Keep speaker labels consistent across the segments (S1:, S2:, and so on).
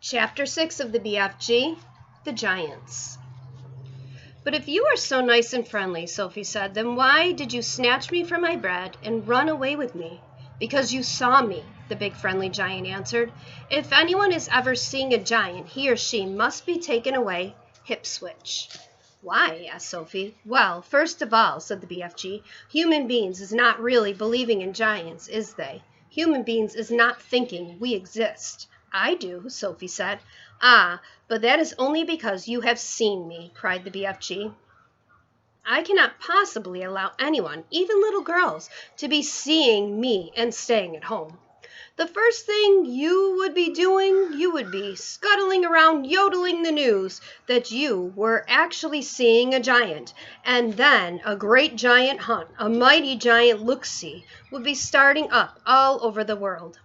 S1: Chapter 6 of the BFG, The Giants. "But if you are so nice and friendly," Sophie said, "then why did you snatch me from my bed and run away with me?" "Because you saw me," the big friendly giant answered. "If anyone is ever seeing a giant, he or she must be taken away hip switch." "Why?" asked Sophie. "Well, first of all," said the BFG, "human beings is not really believing in giants, is they? Human beings is not thinking we exist." "I do," Sophie said. "Ah, but that is only because you have seen me," cried the BFG. "I cannot possibly allow anyone, even little girls, to be seeing me and staying at home. The first thing you would be doing, you would be scuttling around yodeling the news that you were actually seeing a giant, and then a great giant hunt, a mighty giant look-see, would be starting up all over the world,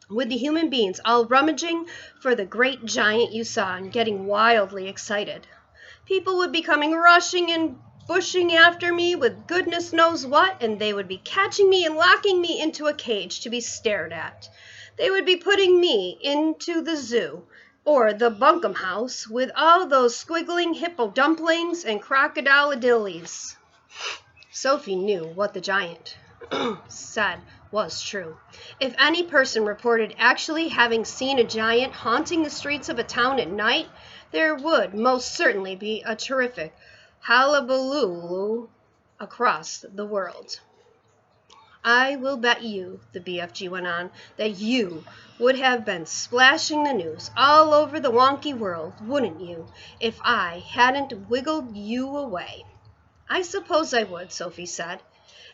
S1: with the human beings all rummaging for the great giant you saw and getting wildly excited. People would be coming rushing and bushing after me with goodness knows what, and they would be catching me and locking me into a cage to be stared at. They would be putting me into the zoo or the bunkum house with all those squiggling hippo dumplings and crocodile-dillies." Sophie knew what the giant said was true. If any person reported actually having seen a giant haunting the streets of a town at night, there would most certainly be a terrific hullabaloo across the world. "I will bet you," the BFG went on, "that you would have been splashing the news all over the wonky world, wouldn't you, if I hadn't wiggled you away?" "I suppose I would," Sophie said.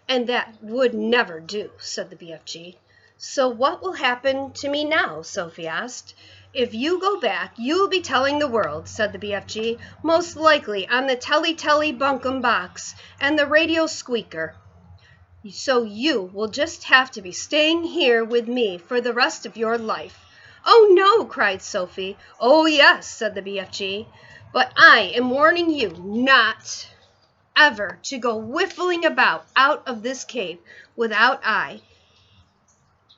S1: "And that would never do," said the BFG. "So what will happen to me now?" Sophie asked. "If you go back, you'll be telling the world," said the BFG, "most likely on the telly bunkum box and the radio squeaker. So you will just have to be staying here with me for the rest of your life." "Oh, no!" cried Sophie. "Oh, yes," said the BFG. "But I am warning you not ever to go whiffling about out of this cave without I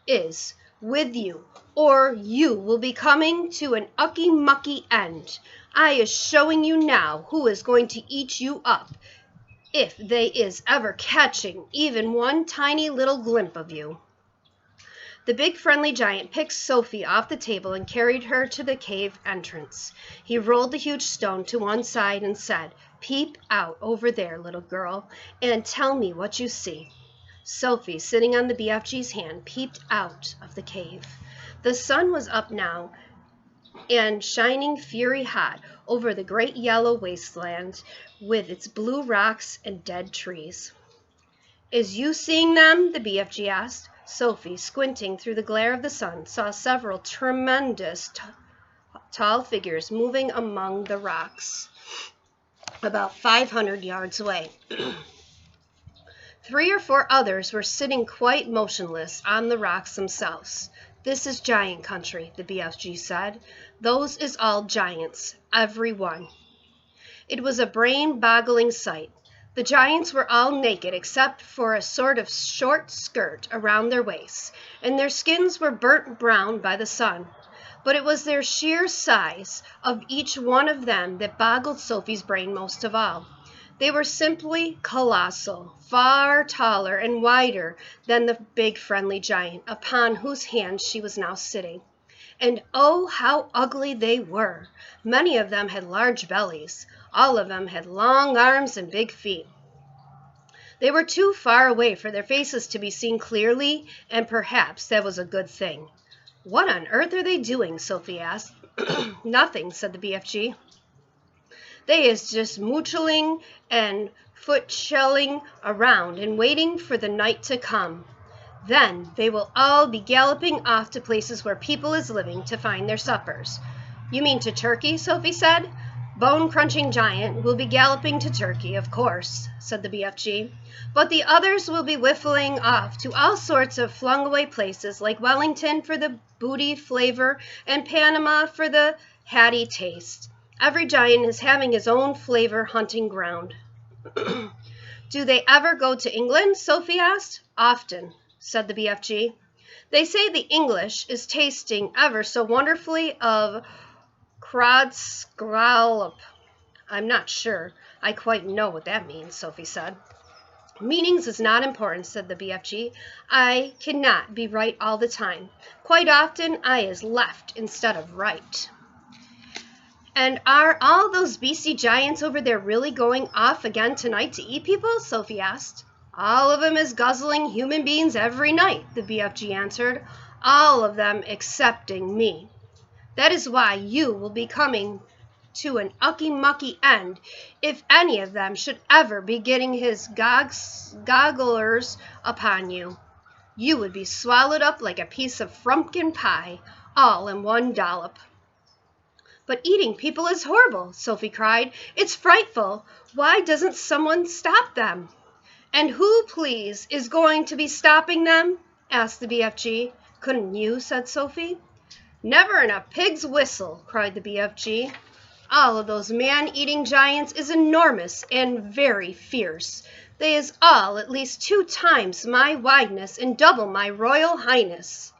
S1: is with you, or you will be coming to an ucky-mucky end. I is showing you now who is going to eat you up if they is ever catching even one tiny little glimpse of you." The big friendly giant picked Sophie off the table and carried her to the cave entrance. He rolled the huge stone to one side and said, "Peep out over there, little girl, and tell me what you see." Sophie, sitting on the BFG's hand, peeped out of the cave. The sun was up now and shining fury hot over the great yellow wasteland with its blue rocks and dead trees. "Is you seeing them?" the BFG asked. Sophie, squinting through the glare of the sun, saw several tremendous tall figures moving among the rocks about 500 yards away. 3 or 4 others were sitting quite motionless on the rocks themselves. "This is giant country," the BFG said. "Those is all giants, every one." It was a brain-boggling sight. The giants were all naked except for a sort of short skirt around their waists, and their skins were burnt brown by the sun. But it was their sheer size of each one of them that boggled Sophie's brain most of all. They were simply colossal, far taller and wider than the big friendly giant upon whose hand she was now sitting. And oh, how ugly they were! Many of them had large bellies. All of them had long arms and big feet. They were too far away for their faces to be seen clearly, and perhaps that was a good thing. "What on earth are they doing?" Sophie asked. "Nothing," said the BFG. "They is just mooching and footshelling around and waiting for the night to come. Then they will all be galloping off to places where people is living to find their suppers." "You mean to Turkey?" Sophie said. "Bone-crunching giant will be galloping to Turkey, of course," said the BFG. "But the others will be whiffling off to all sorts of flung-away places like Wellington for the booty flavor and Panama for the hatty taste. Every giant is having his own flavor hunting ground." "Do they ever go to England?" Sophie asked. "Often," said the BFG. They say the English is tasting ever so wonderfully of Scrallop. I'm not sure I quite know what that means, Sophie said. Meanings is not important, said the BFG. I cannot be right all the time. Quite often I is left instead of right. And are all those beastly giants over there really going off again tonight to eat people? Sophie asked. All of them is guzzling human beings every night, the BFG answered. All of them excepting me. That is why you will be coming to an ucky-mucky end if any of them should ever be getting his gogglers upon you. You would be swallowed up like a piece of frumpkin pie, all in one dollop. But eating people is horrible, Sophie cried. It's frightful. Why doesn't someone stop them? And who, please, is going to be stopping them? Asked the BFG. Couldn't you? Said Sophie. Never in a pig's whistle, cried the BFG. All of those man-eating giants is enormous and very fierce. They is all at least 2 times my wideness and double my royal highness.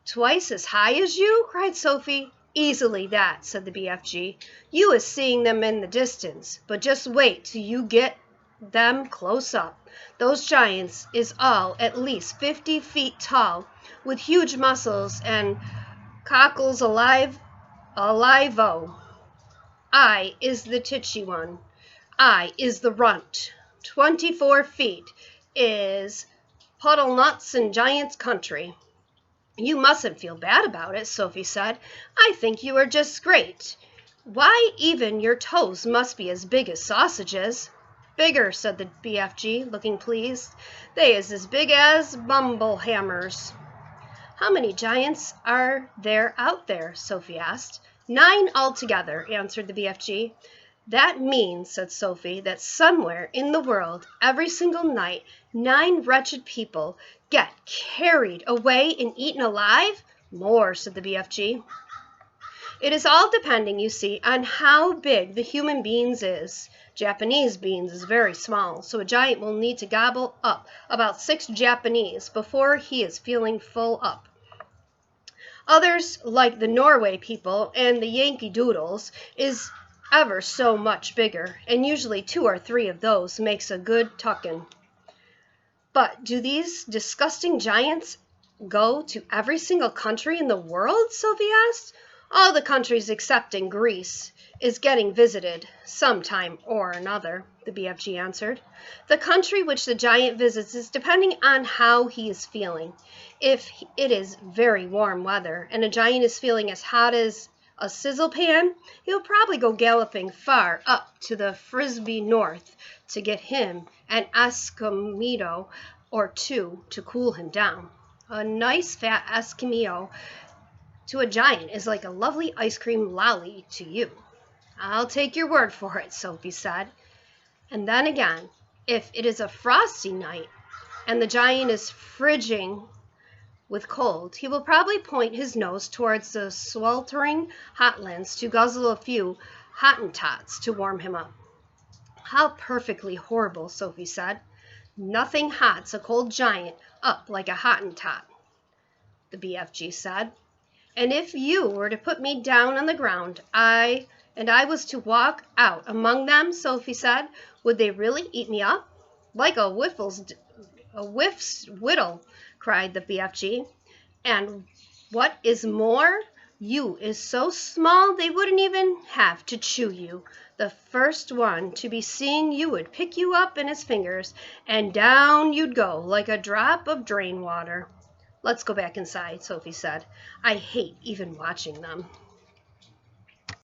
S1: Twice as high as you? Cried Sophie. Easily that, said the BFG. You is seeing them in the distance, but just wait till you get them close up. Those giants is all at least 50 feet tall, with huge muscles and cockles alive-o. I is the titchy one. I is the runt. 24 feet is puddle nuts in giant's country. You mustn't feel bad about it, Sophie said. I think you are just great. Why, even your toes must be as big as sausages. Bigger, said the BFG, looking pleased. They is as big as bumblehammers. How many giants are there out there? Sophie asked. 9 altogether, answered the BFG. That means, said Sophie, that somewhere in the world, every single night, 9 wretched people get carried away and eaten alive? More, said the BFG. It is all depending, you see, on how big the human beings is. Japanese beans is very small, so a giant will need to gobble up about 6 Japanese before he is feeling full up. Others, like the Norway people and the Yankee Doodles, is ever so much bigger, and usually 2 or 3 of those makes a good tuckin'. But do these disgusting giants go to every single country in the world? Sophie asked. All the countries excepting Greece is getting visited sometime or another, the BFG answered. The country which the giant visits is depending on how he is feeling. If it is very warm weather and a giant is feeling as hot as a sizzle pan, he'll probably go galloping far up to the Frisbee North to get him an Eskimo or 2 to cool him down. A nice fat Eskimo to a giant is like a lovely ice cream lolly to you. I'll take your word for it, Sophie said. And then again, if it is a frosty night and the giant is friging with cold, he will probably point his nose towards the sweltering hotlands to guzzle a few Hottentots to warm him up. How perfectly horrible, Sophie said. Nothing hots a cold giant up like a Hottentot, the BFG said. And if you were to put me down on the ground, I was to walk out among them, Sophie said, would they really eat me up? Like a whiff's whittle, cried the BFG. And what is more, you is so small they wouldn't even have to chew you. The first one to be seeing you would pick you up in his fingers, and down you'd go like a drop of drain water. Let's go back inside, Sophie said. I hate even watching them.